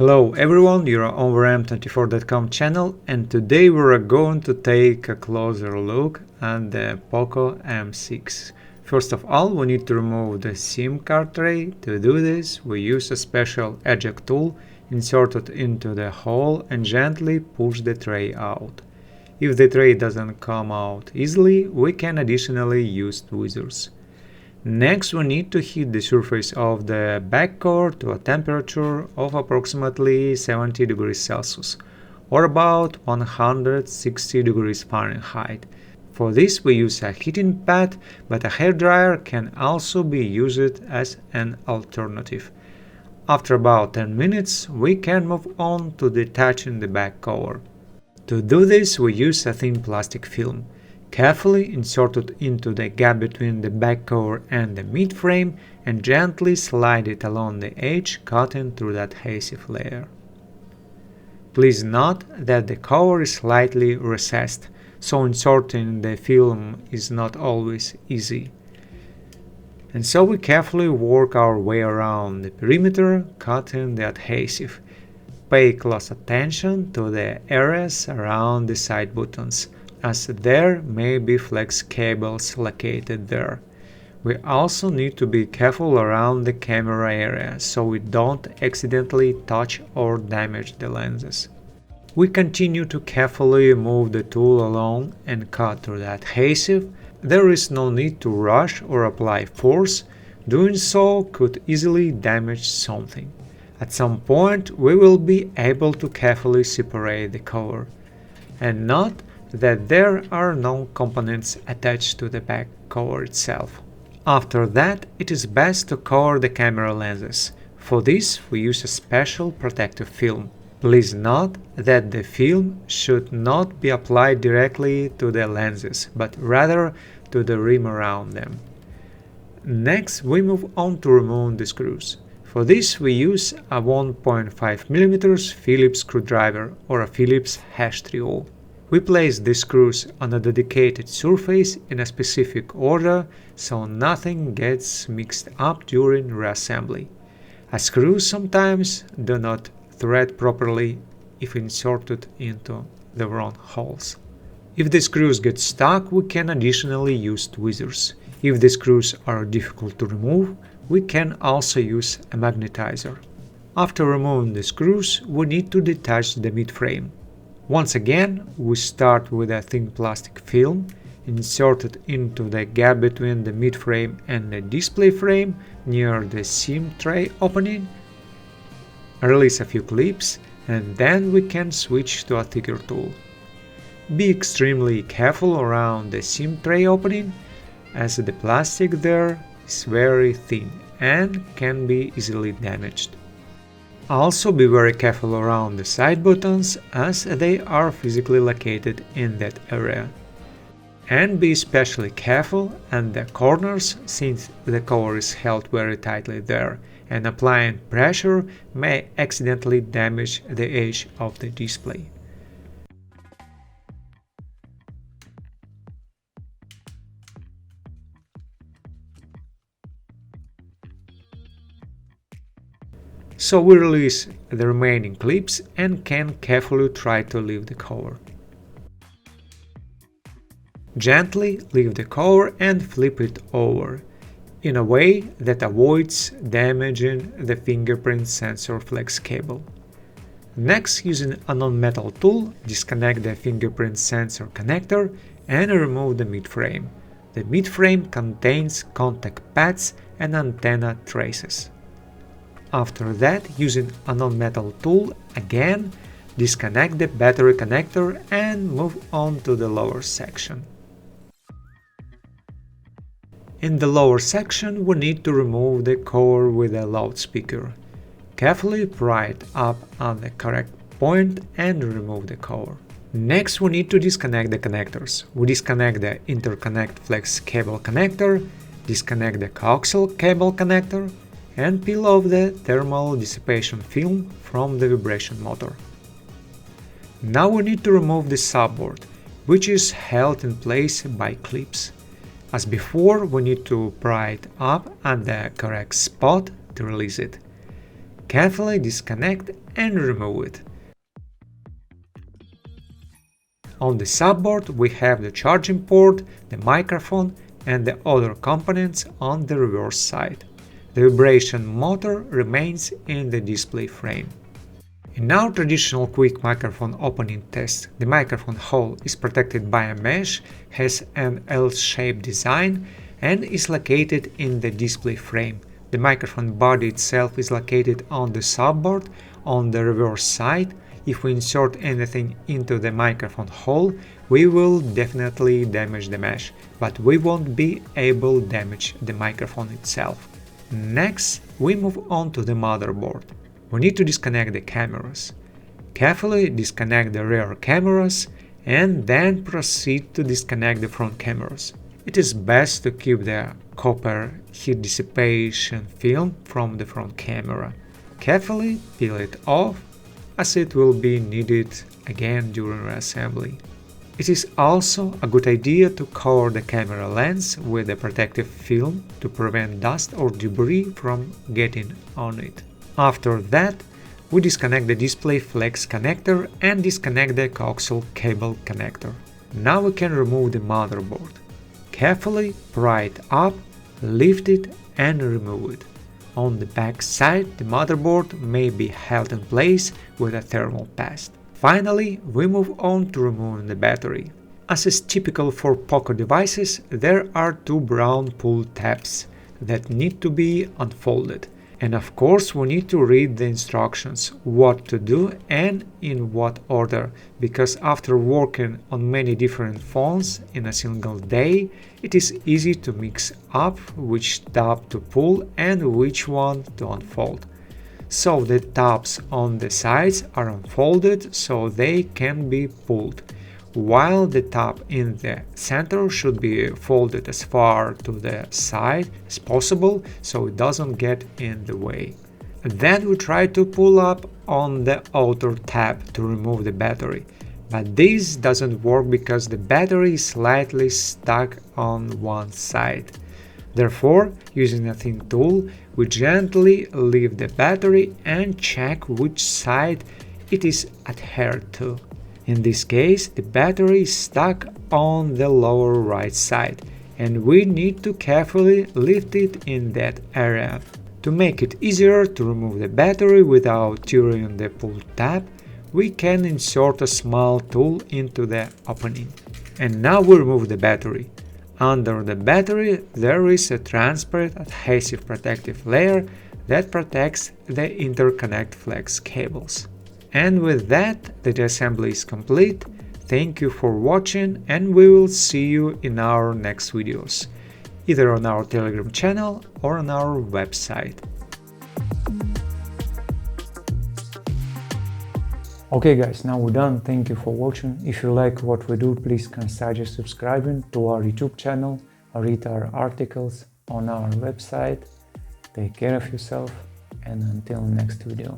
Hello everyone, you're on VM24.com channel, and today we're going to take a closer look at the Poco M6. First of all, we need to remove the SIM card tray. To do this, we use a special eject tool, insert it into the hole and gently push the tray out. If the tray doesn't come out easily, we can additionally use tweezers. Next, we need to heat the surface of the back cover to a temperature of approximately 70 degrees Celsius or about 160 degrees Fahrenheit. For this we use a heating pad, but a hairdryer can also be used as an alternative. After about 10 minutes, we can move on to detaching the back cover. To do this, we use a thin plastic film. Carefully insert it into the gap between the back cover and the mid frame and gently slide it along the edge, cutting through the adhesive layer. Please note that the cover is slightly recessed, so inserting the film is not always easy. And so we carefully work our way around the perimeter, cutting the adhesive. Pay close attention to the areas around the side buttons, as there may be flex cables located there. We also need to be careful around the camera area so we don't accidentally touch or damage the lenses. We continue to carefully move the tool along and cut through the adhesive. There is no need to rush or apply force. Doing so could easily damage something. At some point we will be able to carefully separate the cover. And note that there are no components attached to the back cover itself. After that, it is best to cover the camera lenses. For this, we use a special protective film. Please note that the film should not be applied directly to the lenses, but rather to the rim around them. Next, we move on to remove the screws. For this, we use a 1.5mm Phillips screwdriver or a Phillips #30. We place the screws on a dedicated surface in a specific order so nothing gets mixed up during reassembly. As screws sometimes do not thread properly if inserted into the wrong holes. If the screws get stuck, we can additionally use tweezers. If the screws are difficult to remove, we can also use a magnetizer. After removing the screws, we need to detach the mid-frame. Once again, we start with a thin plastic film, insert it into the gap between the mid-frame and the display frame near the SIM tray opening, release a few clips, and then we can switch to a thicker tool. Be extremely careful around the SIM tray opening, as the plastic there is very thin and can be easily damaged. Also be very careful around the side buttons, as they are physically located in that area. And be especially careful at the corners, since the cover is held very tightly there, and applying pressure may accidentally damage the edge of the display. So we release the remaining clips and can carefully try to lift the cover. Gently lift the cover and flip it over, in a way that avoids damaging the fingerprint sensor flex cable. Next, using a non-metal tool, disconnect the fingerprint sensor connector and remove the mid-frame. The mid-frame contains contact pads and antenna traces. After that, using a non-metal tool, again, disconnect the battery connector and move on to the lower section. In the lower section, we need to remove the cover with a loudspeaker. Carefully pry it up on the correct point and remove the cover. Next, we need to disconnect the connectors. We disconnect the interconnect flex cable connector, disconnect the coaxial cable connector, and peel off the thermal dissipation film from the vibration motor. Now we need to remove the subboard, which is held in place by clips. As before, we need to pry it up at the correct spot to release it. Carefully disconnect and remove it. On the subboard we have the charging port, the microphone and the other components on the reverse side. The vibration motor remains in the display frame. In our traditional quick microphone opening test, the microphone hole is protected by a mesh, has an L-shaped design and is located in the display frame. The microphone body itself is located on the subboard on the reverse side. If we insert anything into the microphone hole, we will definitely damage the mesh, but we won't be able to damage the microphone itself. Next, we move on to the motherboard. We need to disconnect the cameras. Carefully disconnect the rear cameras and then proceed to disconnect the front cameras. It is best to keep the copper heat dissipation film from the front camera. Carefully peel it off, as it will be needed again during reassembly. It is also a good idea to cover the camera lens with a protective film to prevent dust or debris from getting on it. After that, we disconnect the display flex connector and disconnect the coaxial cable connector. Now we can remove the motherboard. Carefully pry it up, lift it and remove it. On the back side, the motherboard may be held in place with a thermal paste. Finally, we move on to removing the battery. As is typical for Poco devices, there are two brown pull tabs that need to be unfolded. And of course we need to read the instructions, what to do and in what order, because after working on many different phones in a single day, it is easy to mix up which tab to pull and which one to unfold. So the tabs on the sides are unfolded so they can be pulled, while the tab in the center should be folded as far to the side as possible so it doesn't get in the way. Then we try to pull up on the outer tab to remove the battery, but this doesn't work because the battery is slightly stuck on one side. Therefore, using a thin tool, we gently lift the battery and check which side it is adhered to. In this case, the battery is stuck on the lower right side, and we need to carefully lift it in that area. To make it easier to remove the battery without tearing the pull tab, we can insert a small tool into the opening. And now we remove the battery. Under the battery there is a transparent adhesive protective layer that protects the interconnect flex cables. And with that, the assembly is complete. Thank you for watching and we will see you in our next videos, either on our Telegram channel or on our website. Okay guys, now we're done. Thank you for watching. If you like what we do, please consider subscribing to our YouTube channel or read our articles on our website. Take care of yourself and until next video.